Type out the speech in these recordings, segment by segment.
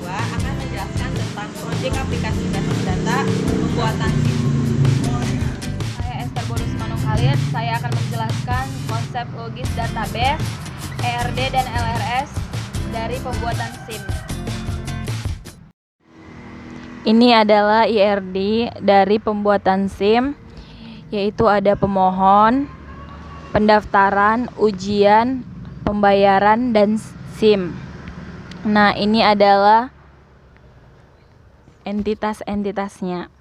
kedua akan menjelaskan tentang proyek aplikasi basis data pembuatan SIM. Saya Esther Bonus Manung Khalid. Saya akan menjelaskan konsep logis database, ERD dan LRS dari pembuatan SIM. Ini adalah IRD dari pembuatan SIM, yaitu ada pemohon, pendaftaran, ujian, pembayaran, dan SIM. Nah, ini adalah entitas-entitasnya.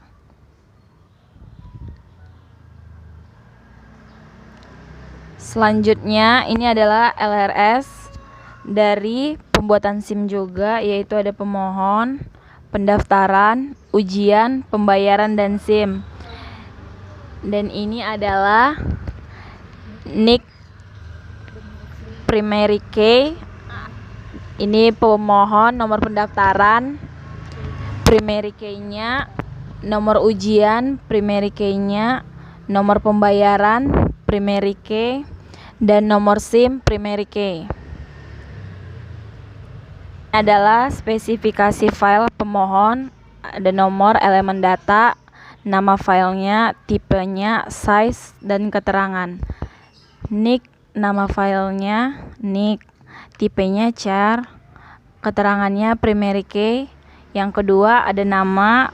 Selanjutnya, ini adalah LRS dari pembuatan SIM juga, yaitu ada pemohon, pendaftaran, ujian, pembayaran, dan SIM. Dan ini adalah NIC primary key. Ini pemohon, nomor pendaftaran, primary key-nya, nomor ujian, primary key-nya, nomor pembayaran, primary key, dan nomor SIM, primary key. Adalah spesifikasi file pemohon, ada nomor elemen data, nama filenya, tipenya, size, dan keterangan. NIC, nama filenya, NIC, tipenya char, keterangannya primary key. Yang kedua ada nama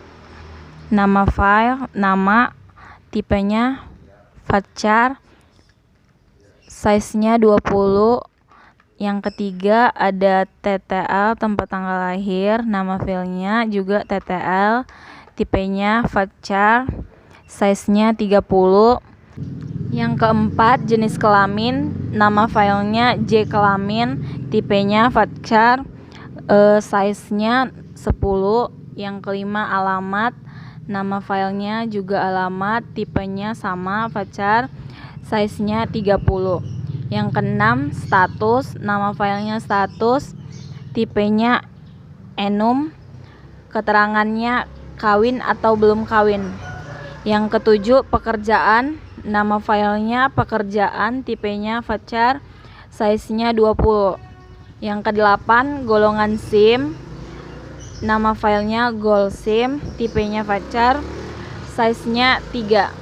file, nama, tipenya varchar, size-nya 20. Yang ketiga ada TTL, tempat tanggal lahir, nama filenya juga TTL, tipenya varchar, size-nya 30. Yang keempat jenis kelamin, nama filenya J kelamin, tipenya varchar, size-nya 10. Yang kelima alamat, nama filenya juga alamat, tipenya sama varchar, size-nya 30. Yang keenam status, nama filenya status, tipenya enum, keterangannya kawin atau belum kawin. Yang ketujuh pekerjaan, nama filenya pekerjaan, tipenya varchar, size-nya 20. Yang kedelapan golongan SIM, nama filenya Gold SIM, tipenya varchar, size-nya 3.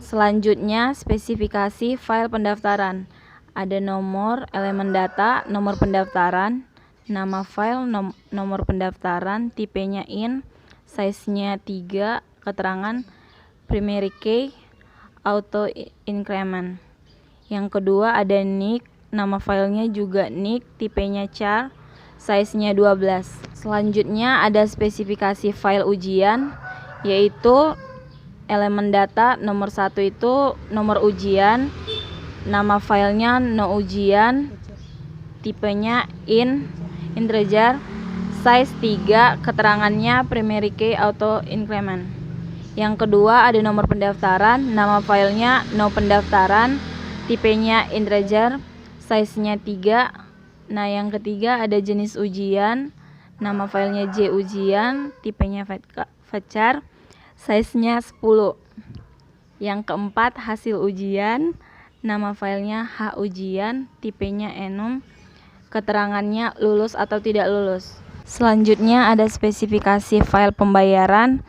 Selanjutnya spesifikasi file pendaftaran. Ada nomor elemen data, nomor pendaftaran, nama file, nomor pendaftaran, tipenya in, size-nya 3, keterangan primary key, auto increment. Yang kedua ada NIC, nama filenya juga NIC, tipenya char, size-nya 12. Selanjutnya ada spesifikasi file ujian, yaitu elemen data nomor 1 itu nomor ujian, nama filenya no ujian, tipenya integer, size 3, keterangannya primary key auto increment. Yang kedua ada nomor pendaftaran, nama filenya no pendaftaran, tipenya integer, size-nya 3. Nah, yang ketiga ada jenis ujian, nama filenya J ujian, tipenya varchar, size-nya 10. Yang keempat hasil ujian, nama filenya H ujian, tipenya enum, keterangannya lulus atau tidak lulus. Selanjutnya ada spesifikasi file pembayaran.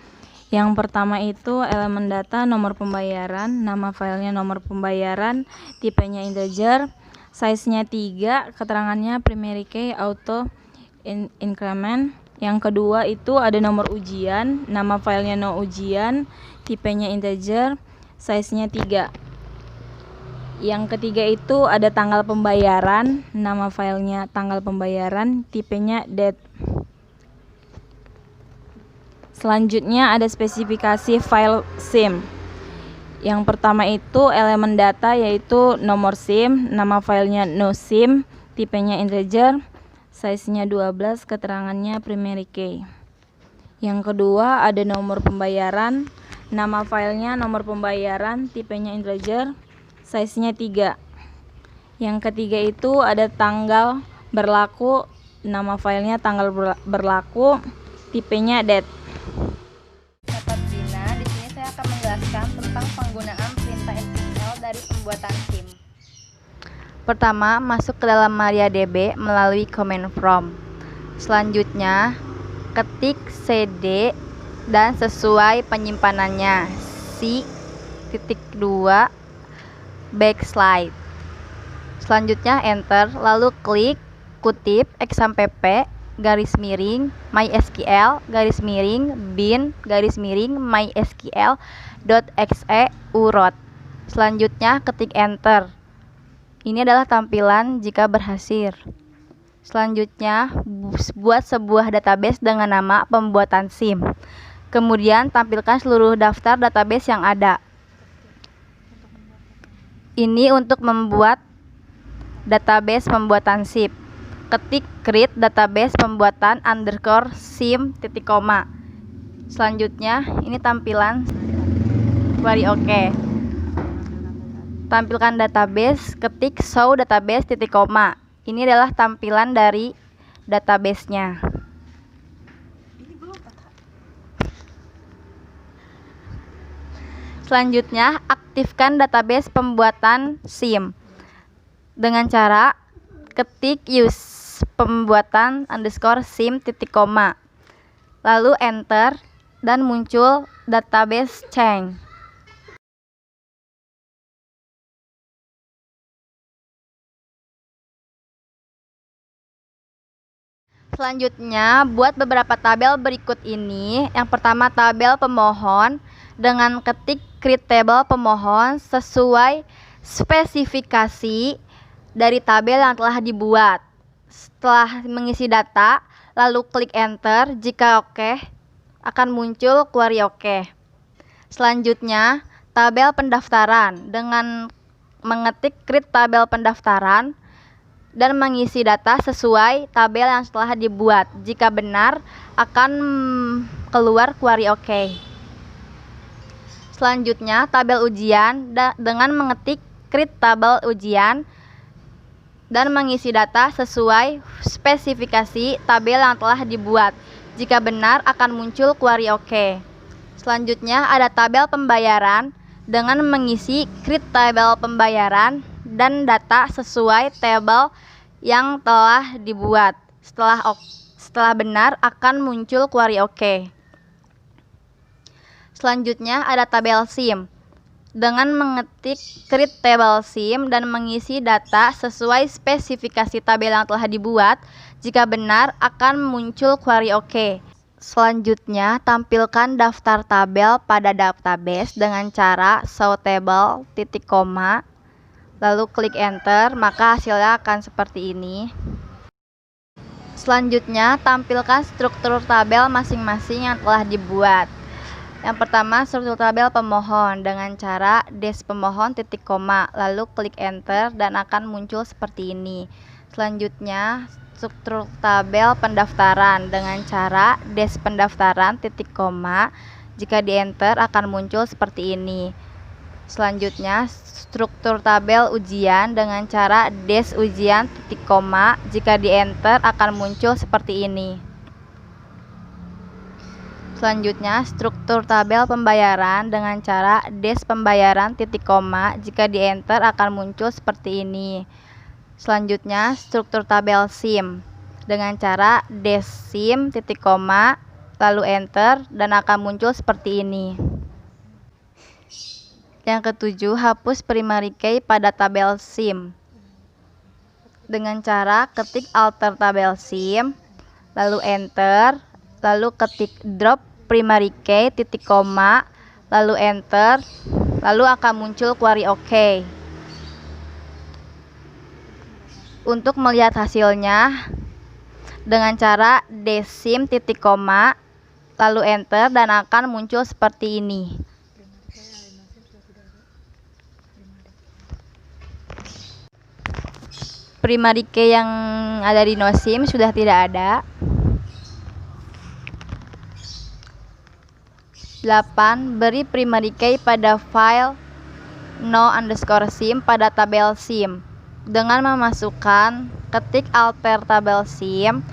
Yang pertama itu elemen data nomor pembayaran, nama filenya nomor pembayaran, tipenya integer, size-nya 3, keterangannya primary key auto increment. Yang kedua itu ada nomor ujian, nama filenya no ujian, tipenya integer, size-nya 3. Yang ketiga itu ada tanggal pembayaran, nama filenya tanggal pembayaran, tipenya date. Selanjutnya ada spesifikasi file SIM. Yang pertama itu elemen data yaitu nomor SIM, nama filenya no SIM, tipenya integer, size-nya 12, keterangannya primary key. Yang kedua ada nomor pembayaran, nama filenya nomor pembayaran, tipenya integer, size-nya 3. Yang ketiga itu ada tanggal berlaku, nama filenya tanggal berlaku, tipenya date. Dapat Bina, di sini saya akan menjelaskan tentang penggunaan perintah SQL dari pembuatan SIM. Pertama, masuk ke dalam MariaDB melalui command from. Selanjutnya, ketik CD dan sesuai penyimpanannya C.2 backslide. Selanjutnya enter, lalu klik kutip XAMPP garis miring MySQL garis miring bin garis miring MySQL.exe urot. Selanjutnya ketik enter. Ini adalah tampilan jika berhasil. Selanjutnya buat sebuah database dengan nama pembuatan SIM. Kemudian tampilkan seluruh daftar database yang ada. Ini untuk membuat database pembuatan SIM. Ketik create database pembuatan _SIM titik koma. Selanjutnya ini tampilan query OK. Tampilkan database, ketik show database titik koma. Ini adalah tampilan dari database-nya. Selanjutnya, aktifkan database pembuatan SIM dengan cara ketik use pembuatan _SIM titik koma, lalu enter dan muncul database change. Selanjutnya, buat beberapa tabel berikut ini. Yang pertama, tabel pemohon dengan ketik create table pemohon sesuai spesifikasi dari tabel yang telah dibuat. Setelah mengisi data, lalu klik enter. Jika oke, akan muncul query oke. Selanjutnya, tabel pendaftaran dengan mengetik create tabel pendaftaran dan mengisi data sesuai tabel yang telah dibuat. Jika benar, akan keluar query OK. Selanjutnya, tabel ujian dengan mengetik create tabel ujian dan mengisi data sesuai spesifikasi tabel yang telah dibuat. Jika benar, akan muncul query OK. Selanjutnya, ada tabel pembayaran dengan mengisi create tabel pembayaran dan data sesuai tabel yang telah dibuat. Setelah benar, akan muncul query OK. Selanjutnya ada tabel SIM dengan mengetik create table SIM dan mengisi data sesuai spesifikasi tabel yang telah dibuat. Jika benar, akan muncul query OK. Selanjutnya, tampilkan daftar tabel pada database dengan cara show table titik koma, lalu klik enter, maka hasilnya akan seperti ini. Selanjutnya, tampilkan struktur tabel masing-masing yang telah dibuat. Yang pertama, struktur tabel pemohon dengan cara des pemohon titik koma, lalu klik enter dan akan muncul seperti ini. Selanjutnya, struktur tabel pendaftaran dengan cara des pendaftaran titik koma. Jika di enter akan muncul seperti ini. Selanjutnya, struktur tabel ujian dengan cara des ujian titik koma. Jika di enter akan muncul seperti ini. Selanjutnya, struktur tabel pembayaran dengan cara des pembayaran titik koma. Jika di enter akan muncul seperti ini. Selanjutnya, struktur tabel SIM dengan cara des SIM titik koma, lalu enter dan akan muncul seperti ini. Yang ketujuh, hapus primary key pada tabel SIM dengan cara ketik alter tabel SIM, lalu enter, lalu ketik drop primary key titik koma, lalu enter, lalu akan muncul query OK. Untuk melihat hasilnya dengan cara des SIM titik koma, lalu enter dan akan muncul seperti ini. Primary key yang ada di NoSIM sudah tidak ada. 8. Beri primary key pada file no_SIM pada tabel SIM dengan memasukkan ketik alter tabel SIM,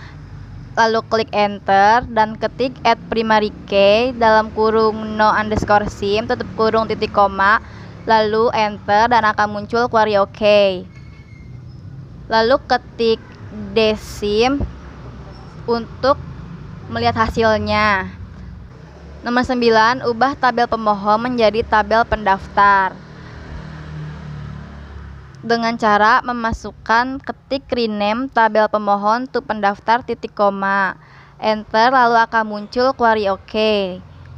lalu klik enter dan ketik add primary key dalam kurung no_SIM tutup kurung titik koma, lalu enter dan akan muncul query OK. Lalu ketik des SIM untuk melihat hasilnya. Nomor 9, ubah tabel pemohon menjadi tabel pendaftar. Dengan cara memasukkan ketik rename tabel pemohon to pendaftar titik koma. Enter, lalu akan muncul query OK.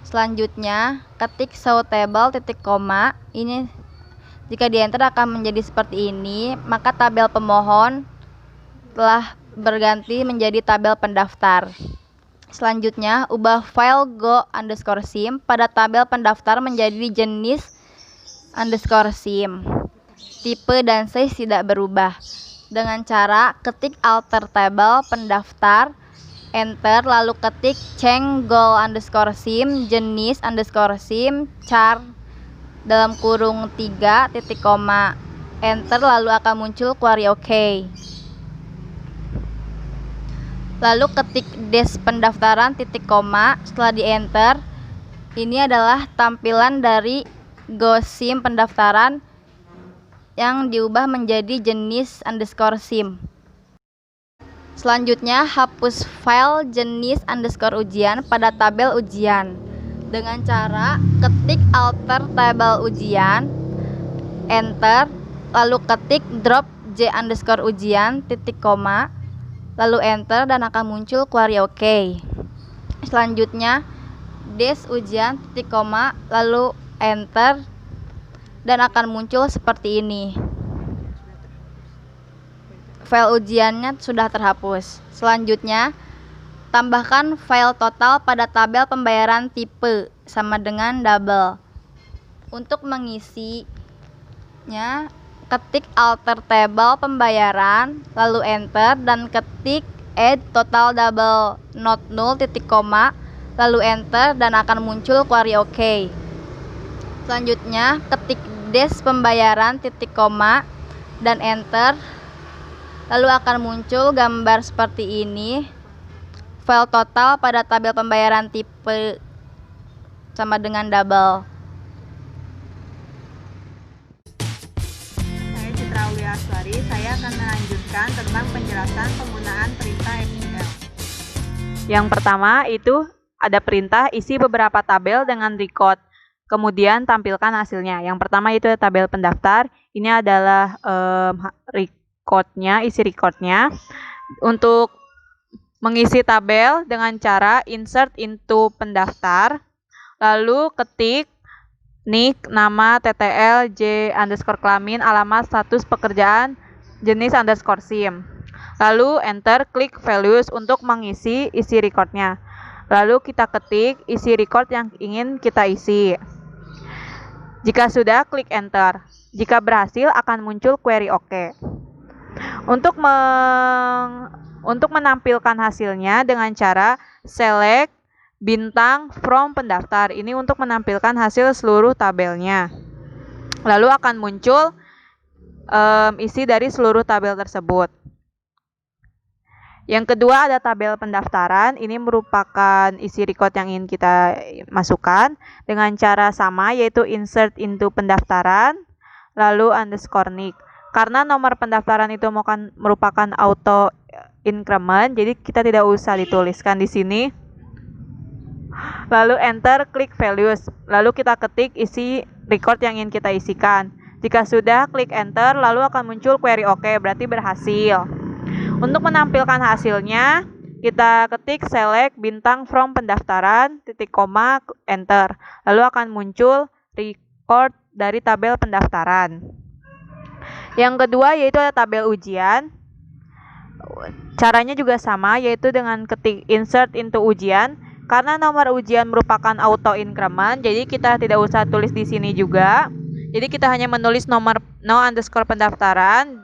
Selanjutnya, ketik show table titik koma. Ini jika di enter akan menjadi seperti ini, maka tabel pemohon telah berganti menjadi tabel pendaftar. Selanjutnya, ubah file go_sim pada tabel pendaftar menjadi jenis _sim. Tipe dan size tidak berubah. Dengan cara ketik alter table pendaftar, enter, lalu ketik change goal_sim jenis _sim char dalam kurung 3 titik koma. Enter, lalu akan muncul query OK. Lalu ketik des pendaftaran titik koma. Setelah di enter, ini adalah tampilan dari GoSim pendaftaran yang diubah menjadi jenis _sim. Selanjutnya, hapus file jenis _ujian pada tabel ujian dengan cara ketik alter tabel ujian, enter, lalu ketik drop j_ujian titik koma, lalu enter dan akan muncul query OK. Selanjutnya, des ujian titik koma, lalu enter dan akan muncul seperti ini. File ujiannya sudah terhapus. Selanjutnya, tambahkan file total pada tabel pembayaran tipe sama dengan double. Untuk mengisinya, ketik alter table pembayaran, lalu enter dan ketik add total double not null titik koma, lalu enter dan akan muncul query OK. Selanjutnya, ketik des pembayaran titik koma dan enter, lalu akan muncul gambar seperti ini. File total pada tabel pembayaran tipe sama dengan double. Saya akan melanjutkan tentang penjelasan penggunaan perintah SQL. Yang pertama itu ada perintah isi beberapa tabel dengan record, kemudian tampilkan hasilnya. Yang pertama itu tabel pendaftar. Ini adalah isi recordnya. Untuk mengisi tabel dengan cara insert into pendaftar, lalu ketik nick, nama, TTL, j_kelamin, alamat, status pekerjaan, jenis _sim. Lalu enter, klik values untuk mengisi isi recordnya. Lalu kita ketik isi record yang ingin kita isi. Jika sudah, klik enter. Jika berhasil, akan muncul query OK. Untuk menampilkan hasilnya dengan cara select bintang from pendaftar. Ini untuk menampilkan hasil seluruh tabelnya. Lalu akan muncul isi dari seluruh tabel tersebut. Yang kedua ada tabel pendaftaran. Ini merupakan isi record yang ingin kita masukkan dengan cara sama, yaitu insert into pendaftaran, lalu _nick. Karena nomor pendaftaran itu merupakan auto increment, jadi kita tidak usah dituliskan di sini. Lalu enter, klik values. Lalu kita ketik isi record yang ingin kita isikan. Jika sudah, klik enter, lalu akan muncul query OK, berarti berhasil. Untuk menampilkan hasilnya, kita ketik select bintang from pendaftaran, titik koma, enter. Lalu akan muncul record dari tabel pendaftaran. Yang kedua yaitu ada tabel ujian. Caranya juga sama, yaitu dengan ketik insert into ujian. Karena nomor ujian merupakan auto increment, jadi kita tidak usah tulis di sini juga. Jadi kita hanya menulis nomor pendaftaran,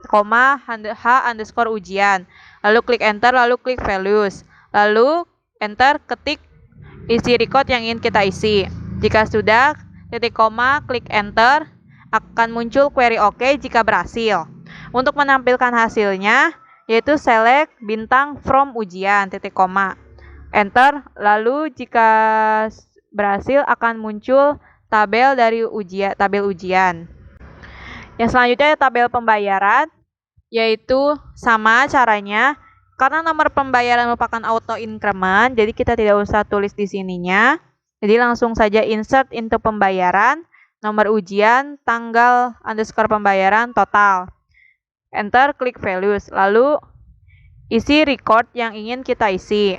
h_ujian. Lalu klik enter, lalu klik values. Lalu enter, ketik isi record yang ingin kita isi. Jika sudah, titik koma, klik enter, akan muncul query OK jika berhasil. Untuk menampilkan hasilnya, yaitu select bintang from ujian, titik koma. Enter, lalu jika berhasil akan muncul tabel dari tabel ujian. Yang selanjutnya tabel pembayaran, yaitu sama caranya, Karena nomor pembayaran merupakan auto increment, jadi kita tidak usah tulis di sininya. Jadi langsung saja insert into pembayaran, nomor ujian, tanggal underscore pembayaran, total. Enter, klik values, lalu isi record yang ingin kita isi.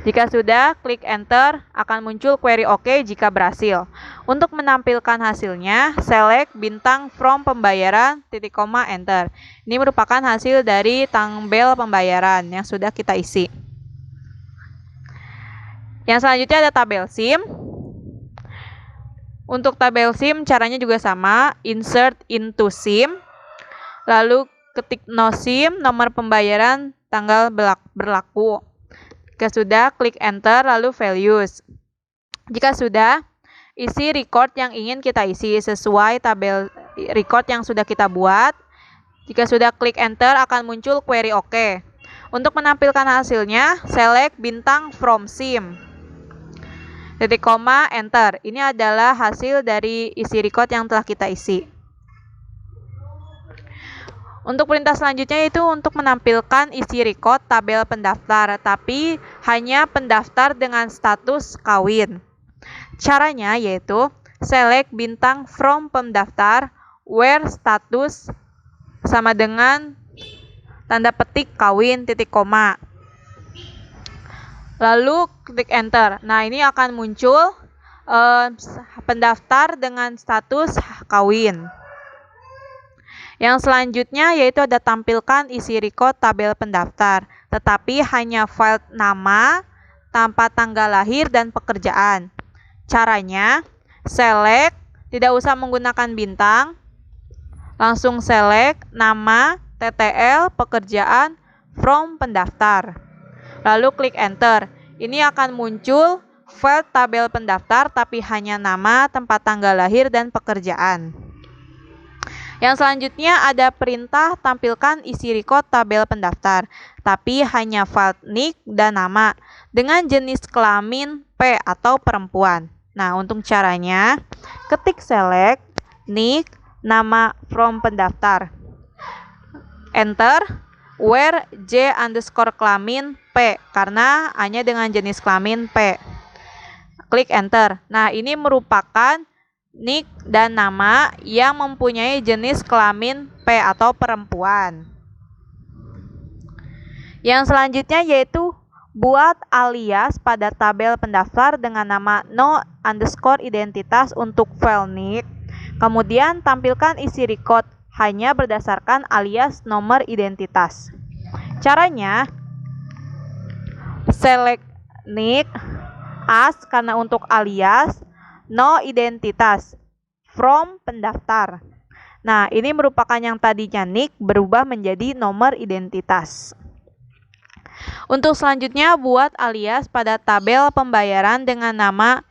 Jika sudah, klik enter, akan muncul query OK jika berhasil. Untuk menampilkan hasilnya, select bintang from pembayaran, titik koma, enter. Ini merupakan hasil dari tabel pembayaran yang sudah kita isi. Yang selanjutnya ada tabel SIM. Untuk tabel SIM caranya juga sama, insert into SIM, lalu ketik no SIM, nomor pembayaran, tanggal berlaku. Jika sudah, klik enter, lalu values. Jika sudah, isi record yang ingin kita isi sesuai tabel record yang sudah kita buat. Jika sudah, klik enter, akan muncul query OK. Untuk menampilkan hasilnya, select bintang from SIM. Titik koma, enter. Ini adalah hasil dari isi record yang telah kita isi. Untuk perintah selanjutnya itu untuk menampilkan isi record tabel pendaftar, tapi hanya pendaftar dengan status kawin. Caranya yaitu select bintang from pendaftar where status sama dengan tanda petik kawin titik koma. Lalu klik enter. Nah, ini akan muncul pendaftar dengan status kawin. Yang selanjutnya yaitu ada tampilkan isi record tabel pendaftar, tetapi hanya file nama tanpa tanggal lahir dan pekerjaan. Caranya, select, tidak usah menggunakan bintang, langsung select nama, TTL, pekerjaan, from pendaftar. Lalu klik enter. Ini akan muncul file tabel pendaftar tapi hanya nama, tempat tanggal lahir, dan pekerjaan. Yang selanjutnya ada perintah tampilkan isi record tabel pendaftar, tapi hanya file NIK dan nama dengan jenis kelamin P atau perempuan. Nah, untuk caranya, ketik select, NIK, nama from pendaftar. Enter, where J underscore kelamin P, karena hanya dengan jenis kelamin P. Klik enter. Nah, ini merupakan NIK dan nama yang mempunyai jenis kelamin P atau perempuan. Yang selanjutnya yaitu buat alias pada tabel pendaftar dengan nama no underscore identitas untuk file NIK. Kemudian tampilkan isi record hanya berdasarkan alias nomor identitas. Caranya, select NIK as karena untuk alias, no identitas, from pendaftar. Nah, ini merupakan yang tadinya NIK berubah menjadi nomor identitas. Untuk selanjutnya, buat alias pada tabel pembayaran dengan nama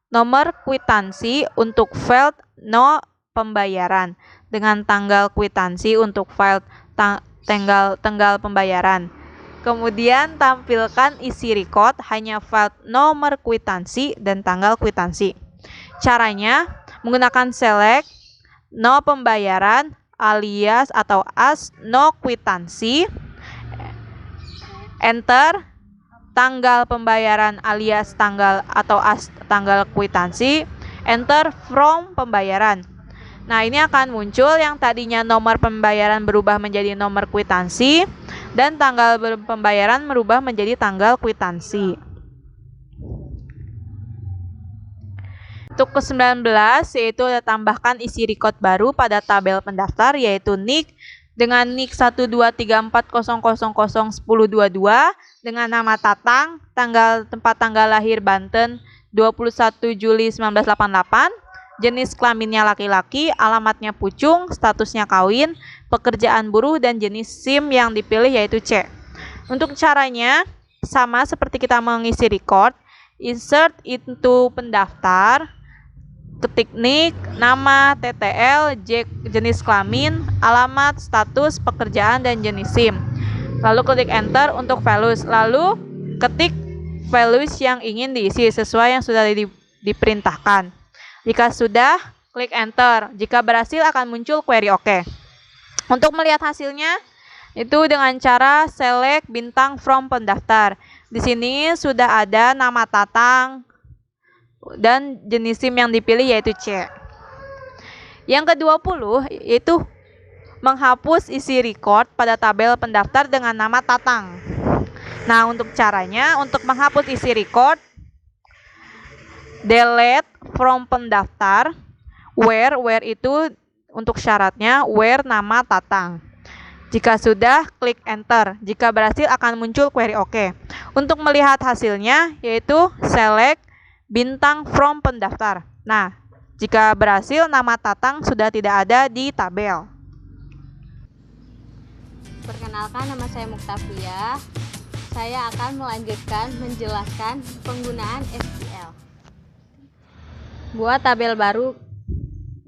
nomor kwitansi untuk file no pembayaran dengan tanggal kwitansi untuk file tanggal pembayaran. Kemudian tampilkan isi record hanya file nomor kwitansi dan tanggal kwitansi. Caranya menggunakan select no pembayaran alias atau as no kwitansi, enter tanggal pembayaran alias tanggal atau as tanggal kwitansi, enter from pembayaran. Nah, ini akan muncul yang tadinya nomor pembayaran berubah menjadi nomor kwitansi dan tanggal pembayaran berubah menjadi tanggal kwitansi. Untuk ke-19 yaitu ada tambahkan isi record baru pada tabel pendaftar yaitu NIK dengan NIK 12340001022 dengan nama Tatang, tempat tanggal lahir Banten 21 Juli 1988, jenis kelaminnya laki-laki, alamatnya Pucung, statusnya kawin, pekerjaan buruh dan jenis SIM yang dipilih yaitu C. Untuk caranya sama seperti kita mengisi record, insert into pendaftar, ketik NIK, nama, TTL, jenis kelamin, alamat, status, pekerjaan, dan jenis SIM. Lalu klik enter untuk values. Lalu ketik values yang ingin diisi sesuai yang sudah diperintahkan. Jika sudah, klik enter. Jika berhasil akan muncul query OK. Untuk melihat hasilnya, Itu dengan cara select bintang from pendaftar. Di sini sudah ada nama Tatang dan jenis SIM yang dipilih yaitu C. Yang ke-20 yaitu menghapus isi record pada tabel pendaftar dengan nama Tatang. Nah, untuk caranya, untuk menghapus isi record, delete from pendaftar, where itu untuk syaratnya, where nama Tatang. Jika sudah, klik enter. Jika berhasil akan muncul query OK. Untuk melihat hasilnya, yaitu select bintang from pendaftar. Nah, jika berhasil, nama Tatang sudah tidak ada di tabel. Perkenalkan, nama saya Muktafia. Saya akan melanjutkan menjelaskan penggunaan SQL. Buat tabel baru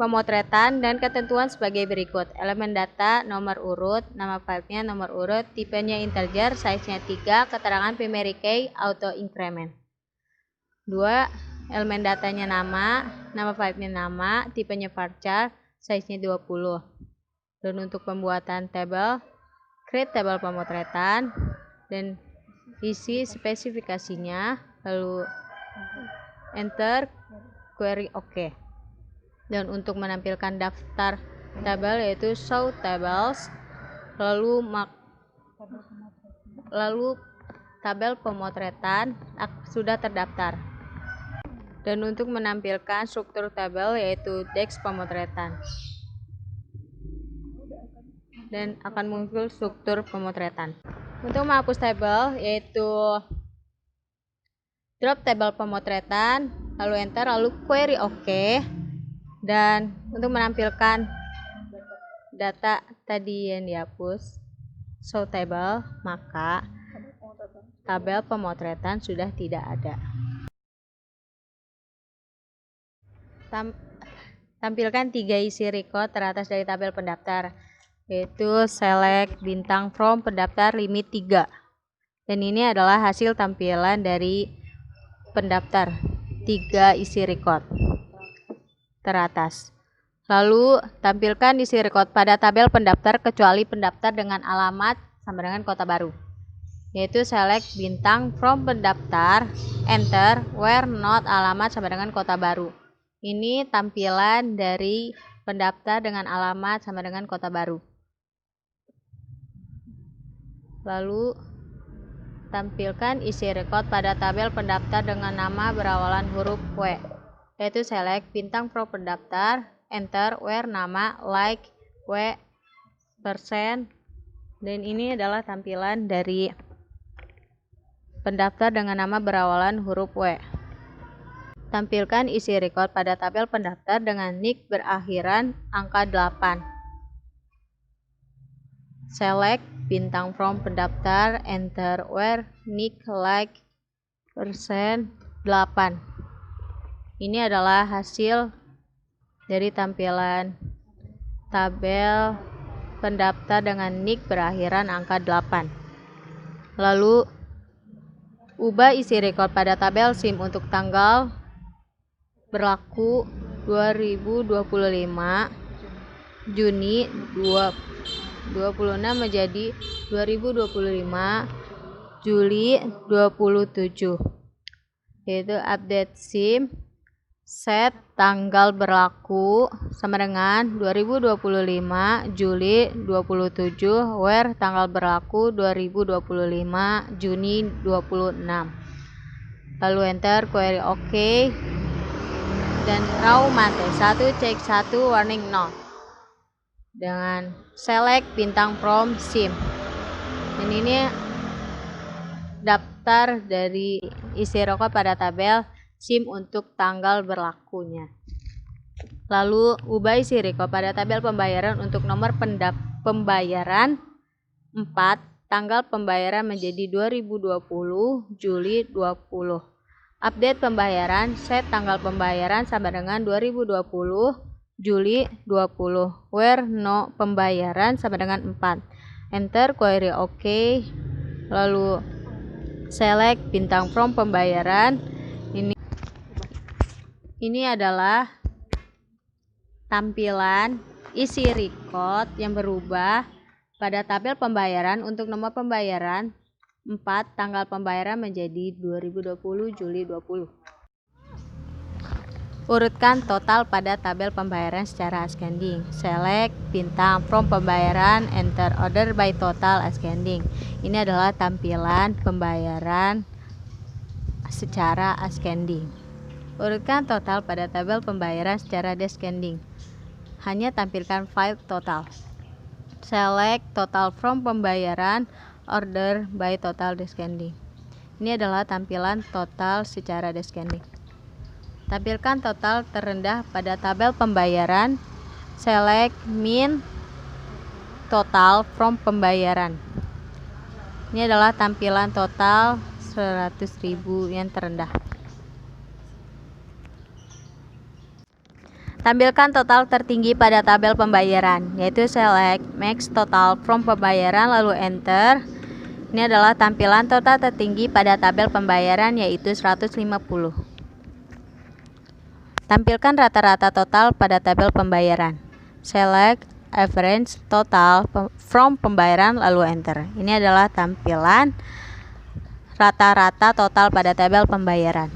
pemotretan dan ketentuan sebagai berikut. Elemen data, nomor urut, nama filenya nomor urut, tipenya integer, size-nya 3, keterangan primary key, auto increment. 2. Elemen datanya nama filenya nama, tipenya varchar, size-nya 20. Dan untuk pembuatan tabel, create tabel pemotretan dan isi spesifikasinya, lalu enter, query OK. Dan untuk menampilkan daftar tabel yaitu show tables, lalu tabel pemotretan sudah terdaftar. Dan untuk menampilkan struktur tabel yaitu DEX pemotretan. Dan akan muncul struktur pemotretan. Untuk menghapus tabel yaitu drop tabel pemotretan, lalu enter, lalu query OK. Dan untuk menampilkan data tadi yang dihapus, show table, maka tabel pemotretan sudah tidak ada. Tampilkan 3 isi record teratas dari tabel pendaftar, yaitu select bintang from pendaftar limit 3. Dan ini adalah hasil tampilan dari pendaftar, 3 isi record teratas. Lalu tampilkan isi record pada tabel pendaftar kecuali pendaftar dengan alamat sama dengan Kota Baru, yaitu select bintang from pendaftar, enter, where not alamat sama dengan Kota Baru. Ini tampilan dari pendaftar dengan alamat sama dengan Kota Baru. Lalu tampilkan isi record pada tabel pendaftar dengan nama berawalan huruf W, yaitu select bintang from pendaftar, enter, where nama, like, W, persen. Dan ini adalah tampilan dari pendaftar dengan nama berawalan huruf W. Tampilkan isi record pada tabel pendaftar dengan nick berakhiran angka 8. Select bintang from pendaftar, enter, where, nick, like, persen, 8. Ini adalah hasil dari tampilan tabel pendaftar dengan nick berakhiran angka 8. Lalu ubah isi record pada tabel SIM untuk tanggal berlaku 2025 Juni 26 menjadi 2025 Juli 27, yaitu update SIM, set tanggal berlaku sama dengan 2025 Juli 27, where tanggal berlaku 2025 Juni 26. Lalu enter, query OK. Dan raw mate 1 cek 1 warning no, dengan select bintang from SIM. Dan ini daftar dari isi record pada tabel SIM untuk tanggal berlakunya. Lalu ubah isi record pada tabel pembayaran untuk nomor pembayaran 4, tanggal pembayaran menjadi 2020 Juli 20. Update pembayaran, set tanggal pembayaran sama dengan 2020 Juli 20, where no pembayaran sama dengan 4. Enter, query OK. Lalu select bintang from pembayaran. Ini adalah tampilan isi record yang berubah Pada tabel pembayaran untuk nomor pembayaran 4, tanggal pembayaran menjadi 2020 Juli 20. Urutkan total pada tabel pembayaran secara ascending. Select bintang from pembayaran, enter order by total ascending. Ini adalah tampilan pembayaran secara ascending. Urutkan total pada tabel pembayaran secara descending. Hanya tampilkan file total. Select total from pembayaran, order by total descending. Ini adalah tampilan total secara descending. Tampilkan total terendah pada tabel pembayaran. Select min total from pembayaran. Ini adalah tampilan total 100.000 yang terendah. Tampilkan total tertinggi pada tabel pembayaran, yaitu select max total from pembayaran lalu enter. Ini adalah tampilan total tertinggi pada tabel pembayaran, yaitu 150. Tampilkan rata-rata total pada tabel pembayaran. Select average total from pembayaran lalu enter. Ini adalah tampilan rata-rata total pada tabel pembayaran,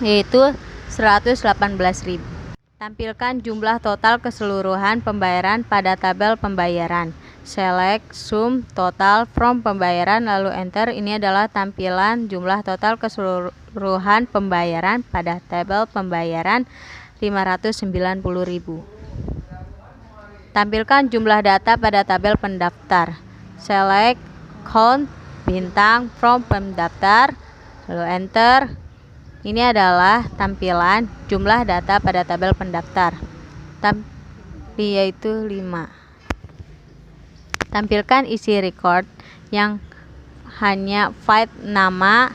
yaitu 118.000. Tampilkan jumlah total keseluruhan pembayaran pada tabel pembayaran. Select sum total from pembayaran lalu enter. Ini adalah tampilan jumlah total keseluruhan pembayaran pada tabel pembayaran 590.000. Tampilkan jumlah data pada tabel pendaftar. Select count bintang from pendaftar lalu enter. Ini adalah tampilan jumlah data pada tabel pendaftar, yaitu 5. Tampilkan isi record yang hanya file nama,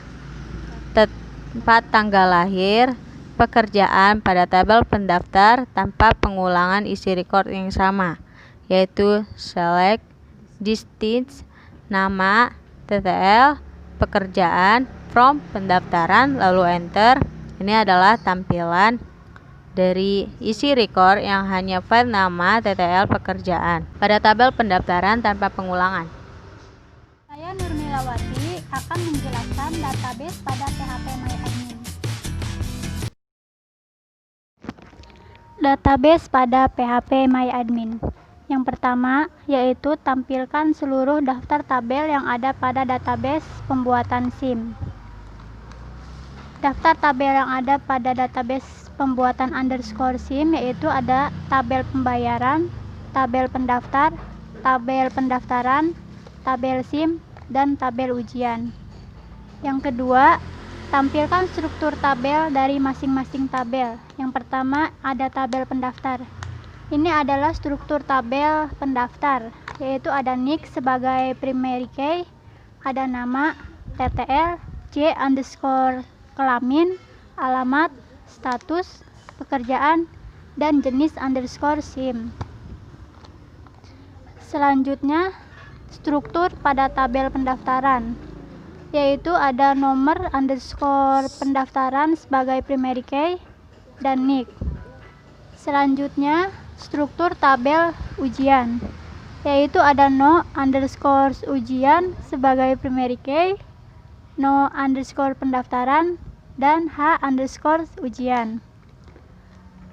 tempat tanggal lahir, pekerjaan pada tabel pendaftar tanpa pengulangan isi record yang sama, yaitu select distance, nama, TTL, pekerjaan, from pendaftaran lalu enter. Ini adalah tampilan dari isi record yang hanya file nama, TTL, pekerjaan pada tabel pendaftaran tanpa pengulangan. Saya Nurmilawati akan menjelaskan database pada PHP MyAdmin. Database pada PHP MyAdmin. Yang pertama yaitu tampilkan seluruh daftar tabel yang ada pada database pembuatan SIM. Daftar tabel yang ada pada database pembuatan underscore SIM yaitu ada tabel pembayaran, tabel pendaftar, tabel pendaftaran, tabel SIM, dan tabel ujian. Yang kedua, tampilkan struktur tabel dari masing-masing tabel. Yang pertama ada tabel pendaftar. Ini adalah struktur tabel pendaftar, yaitu ada NIK sebagai primary key, ada nama, TTL, J underscore kelamin, alamat, status, pekerjaan, dan jenis underscore SIM. Selanjutnya, struktur pada tabel pendaftaran, yaitu ada nomor underscore pendaftaran sebagai primary key dan NIK. Selanjutnya, struktur tabel ujian, yaitu ada no underscore ujian sebagai primary key, no underscore pendaftaran, dan H underscore ujian.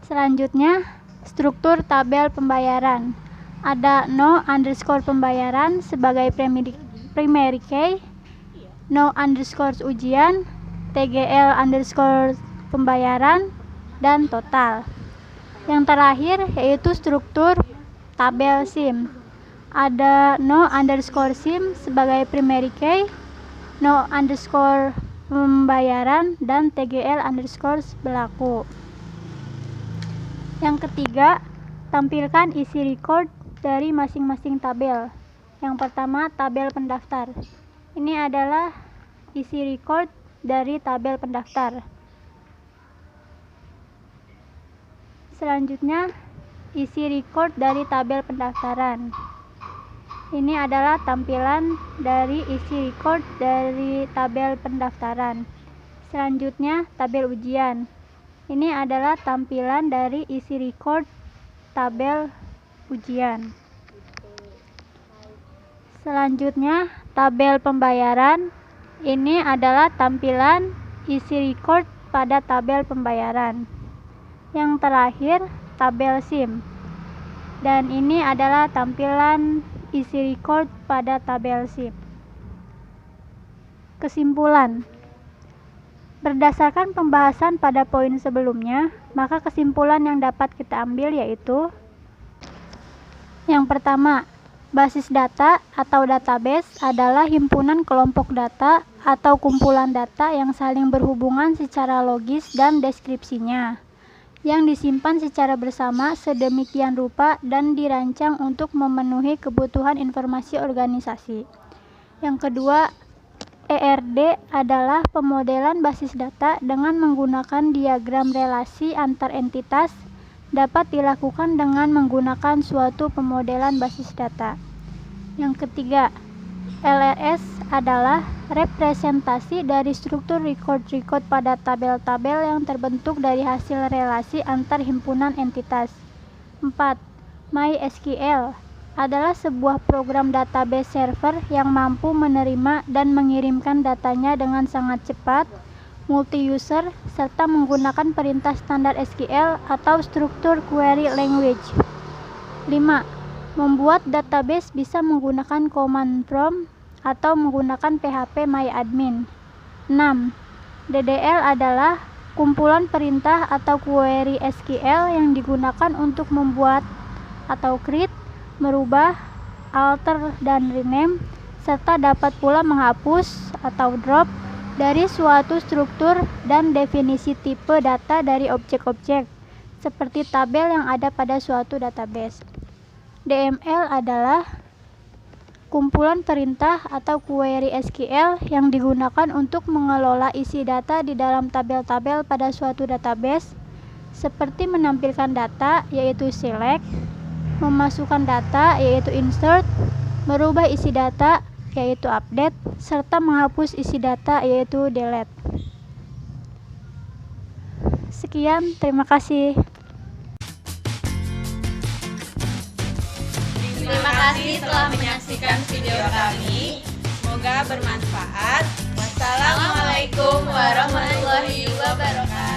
Selanjutnya, struktur tabel pembayaran. Ada no underscore pembayaran sebagai primary key, no underscore ujian, TGL underscore pembayaran, dan total. Yang terakhir yaitu struktur tabel SIM. Ada no underscore SIM sebagai primary key, no underscore pembayaran, dan TGL underscore berlaku. Yang ketiga, tampilkan isi record dari masing-masing tabel. Yang pertama, tabel pendaftar. Ini adalah isi record dari tabel pendaftar. Selanjutnya, isi record dari tabel pendaftaran. Ini adalah tampilan dari isi record dari tabel pendaftaran. Selanjutnya, tabel ujian. Ini adalah tampilan dari isi record tabel ujian. Selanjutnya, tabel pembayaran. Ini adalah tampilan isi record pada tabel pembayaran. Yang terakhir, tabel SIM. Dan ini adalah tampilan isi record pada tabel SIM. Kesimpulan. Berdasarkan pembahasan pada poin sebelumnya, maka kesimpulan yang dapat kita ambil yaitu: yang pertama, basis data atau database adalah himpunan kelompok data atau kumpulan data yang saling berhubungan secara logis dan deskripsinya, yang disimpan secara bersama sedemikian rupa dan dirancang untuk memenuhi kebutuhan informasi organisasi. Yang kedua, ERD adalah pemodelan basis data dengan menggunakan diagram relasi antar entitas, dapat dilakukan dengan menggunakan suatu pemodelan basis data. Yang ketiga, LRS adalah representasi dari struktur record-record pada tabel-tabel yang terbentuk dari hasil relasi antar himpunan entitas. 4. MySQL adalah sebuah program database server yang mampu menerima dan mengirimkan datanya dengan sangat cepat, multi-user, serta menggunakan perintah standar SQL atau struktur query language. 5. Membuat database bisa menggunakan command prompt atau menggunakan PHP MyAdmin. 6. DDL adalah kumpulan perintah atau query SQL yang digunakan untuk membuat atau create, merubah, alter, dan rename, serta dapat pula menghapus atau drop dari suatu struktur dan definisi tipe data dari objek-objek, seperti tabel yang ada pada suatu database. DML adalah kumpulan perintah atau query SQL yang digunakan untuk mengelola isi data di dalam tabel-tabel pada suatu database, seperti menampilkan data yaitu select, memasukkan data yaitu insert, merubah isi data yaitu update, serta menghapus isi data yaitu delete. Sekian, terima kasih. Terima kasih telah menyaksikan video kami. Semoga bermanfaat. Wassalamualaikum warahmatullahi wabarakatuh.